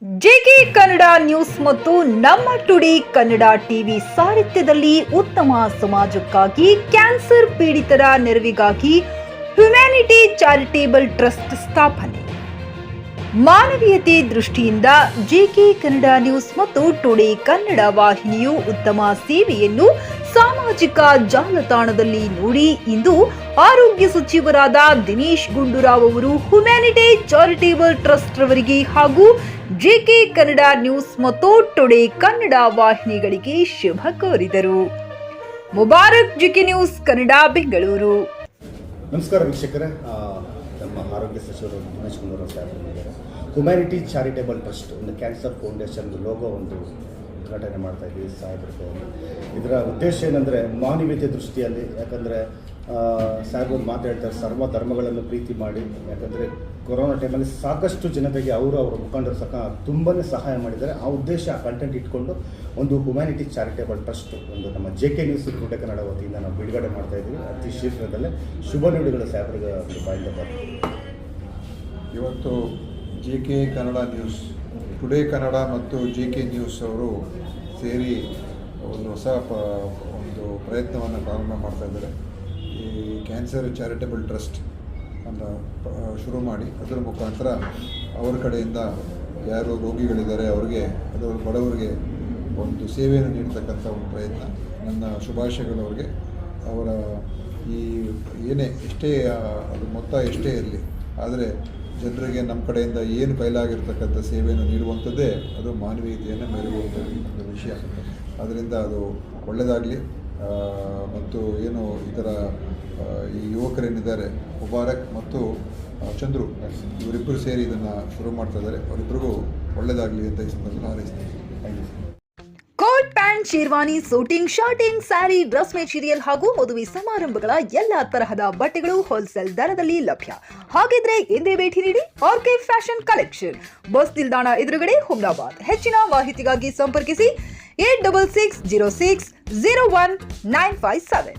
JK Kannada news ಮತ್ತು ನಮ್ಮ today Kannada TV ಸಾಹಿತ್ಯದಲ್ಲಿ ಉತ್ತಮ ಸಮಾಜಕ್ಕಾಗಿ ಕ್ಯಾನ್ಸರ್ ಪೀಡಿತರ ನೆರವಿಗಾಗಿ ಹ್ಯುಮ್ಯಾನಿಟಿ ಚಾರಿಟೇಬಲ್ ಟ್ರಸ್ಟ್ ಸ್ಥಾಪನೆ. ಮಾನವೀಯತೆ ದೃಷ್ಟಿಯಿಂದ ಜೆಕೆ ಕನ್ನಡ ನ್ಯೂಸ್ ಮತ್ತು ಟುಡೇ ಕನ್ನಡ ವಾಹಿನಿಯು ಉತ್ತಮ ಸೇವೆಯನ್ನು ಸಾಮಾಜಿಕ ಜಾಲತಾಣದಲ್ಲಿ ನೋಡಿ ಇಂದು ಆರೋಗ್ಯ ಸಚಿವರಾದ ದಿನೇಶ್ ಗುಂಡೂರಾವ್ ಅವರು ಹ್ಯುಮ್ಯಾನಿಟಿ ಚಾರಿಟೇಬಲ್ ಟ್ರಸ್ಟ್ ರವರಿಗೆ ಹಾಗೂ ಜೆಕೆ ಕನ್ನಡ ನ್ಯೂಸ್ ಮತ್ತು ಟುಡೇ ಕನ್ನಡ ವಾಹಿನಿಗಳಿಗೆ ಶುಭ ಕೋರಿದರು. Mubarak JK news Kannada Bengaluru. ನಮಸ್ಕಾರ ವೀಕ್ಷಕರೇ, ನಮ್ಮ ಆರೋಗ್ಯ ಸಚಿವರು ದಿನೇಶ್ ಗುಂಡೂರಾವ್ ಸಾಹೇಬರು ಹ್ಯುಮ್ಯಾನಿಟಿ ಚಾರಿಟೇಬಲ್ ಟ್ರಸ್ಟ್ ಒಂದು ಕ್ಯಾನ್ಸರ್ ಫೌಂಡೇಶನ್ ಲೋಗೋ ಒಂದು ಉದ್ಘಾಟನೆ ಮಾಡ್ತಾ ಇದ್ದೀವಿ ಸಾಹೇಬರು. ಇದರ ಉದ್ದೇಶ ಏನಂದರೆ ಮಾನವೀಯತೆ ದೃಷ್ಟಿಯಲ್ಲಿ, ಯಾಕಂದರೆ ಸಾಹೇಬರು ಮಾತಾಡ್ತಾರೆ ಸರ್ವ ಧರ್ಮಗಳನ್ನು ಪ್ರೀತಿ ಮಾಡಿ, ಯಾಕಂದರೆ ಕೊರೋನಾ ಟೈಮಲ್ಲಿ ಸಾಕಷ್ಟು ಜನತೆಗೆ ಅವರ ಮುಖಂಡರು ತುಂಬಾ ಸಹಾಯ ಮಾಡಿದ್ದಾರೆ. ಆ ಉದ್ದೇಶ ಕಂಟೆಂಟ್ ಇಟ್ಕೊಂಡು ಒಂದು ಹ್ಯುಮ್ಯಾನಿಟಿ ಚಾರಿಟೇಬಲ್ ಟ್ರಸ್ಟ್ ಒಂದು ನಮ್ಮ ಜೆಕೆ ನ್ಯೂಸ್ ಟುಡೇ ಕನ್ನಡ ವತಿಯಿಂದ ನಾವು ಬಿಡುಗಡೆ ಮಾಡ್ತಾ ಇದ್ದೀವಿ. ಅತಿ ಶೀಘ್ರದಲ್ಲೇ ಶುಭ ನುಡಿಗಳು ಸಾಹೇಬರಿಗೆ ಒಂದು ಬಾಯಿಂದ ಬರ್ತದೆ. ಇವತ್ತು JK Kannada news, today Kannada ಮತ್ತು ಜೆಕೆ ನ್ಯೂಸ್ ಅವರು ಸೇರಿ ಒಂದು ಹೊಸ ಒಂದು ಪ್ರಯತ್ನವನ್ನು ಪ್ರಾರಂಭ ಮಾಡ್ತಾ ಇದ್ದಾರೆ. ಈ ಕ್ಯಾನ್ಸರ್ ಚಾರಿಟೇಬಲ್ ಟ್ರಸ್ಟ್ ಅಂತ ಶುರು ಮಾಡಿ ಅದರ ಮುಖಾಂತರ ಅವರ ಕಡೆಯಿಂದ ಯಾರು ರೋಗಿಗಳಿದ್ದಾರೆ ಅವ್ರಿಗೆ, ಅದರ ಬಡವರಿಗೆ ಒಂದು ಸೇವೆಯನ್ನು ನೀಡ್ತಕ್ಕಂಥ ಒಂದು ಪ್ರಯತ್ನ. ನನ್ನ ಶುಭಾಶಯಗಳು ಅವರಿಗೆ. ಅವರ ಈ ಎಷ್ಟೇ ಅದು ಮೊತ್ತ ಎಷ್ಟೇ ಇರಲಿ, ಆದರೆ ಜನರಿಗೆ ನಮ್ಮ ಕಡೆಯಿಂದ ಏನು ಕೈಲಾಗಿರ್ತಕ್ಕಂಥ ಸೇವೆಯನ್ನು ನೀಡುವಂಥದ್ದೇ ಅದು ಮಾನವೀಯತೆಯನ್ನು ಮೆರೆಯುವಂಥ ಒಂದು ವಿಷಯ. ಅದರಿಂದ ಅದು ಒಳ್ಳೆಯದಾಗಲಿ. ಮತ್ತು ಏನು ಇದರ ಈ ಯುವಕರೇನಿದ್ದಾರೆ ಮುಬಾರಕ್ ಮತ್ತು ಚಂದ್ರು, ಇವರಿಬ್ಬರು ಸೇರಿ ಇದನ್ನು ಶುರು ಮಾಡ್ತಾ ಇದ್ದಾರೆ. ಅವರಿಬ್ಬರಿಗೂ ಒಳ್ಳೆಯದಾಗಲಿ ಅಂತ ಈ ಸಂದರ್ಭದಲ್ಲಿ ಹಾರೈಸ್ತೀನಿ. Thank you. Coat pant, sherwani, suiting, shirting, sari, dress material ಹಾಗೂ ಮದುವೆ ಸಮಾರಂಭಗಳ ಎಲ್ಲಾ ತರಹದ ಬಟ್ಟೆಗಳು ಹೋಲ್ಸೇಲ್ ದರದಲ್ಲಿ ಲಭ್ಯ. ಹಾಗಿದ್ರೆ ಎಂದೇ ಭೇಟಿ ನೀಡಿ ಆರ್ಕೆ ಫ್ಯಾಷನ್ ಕಲೆಕ್ಷನ್, ಬಸ್ ನಿಲ್ದಾಣ ಎದುರುಗಡೆ, ಹುಮ್ನಾಬಾದ್. ಹೆಚ್ಚಿನ ಮಾಹಿತಿಗಾಗಿ ಸಂಪರ್ಕಿಸಿ 8660601957.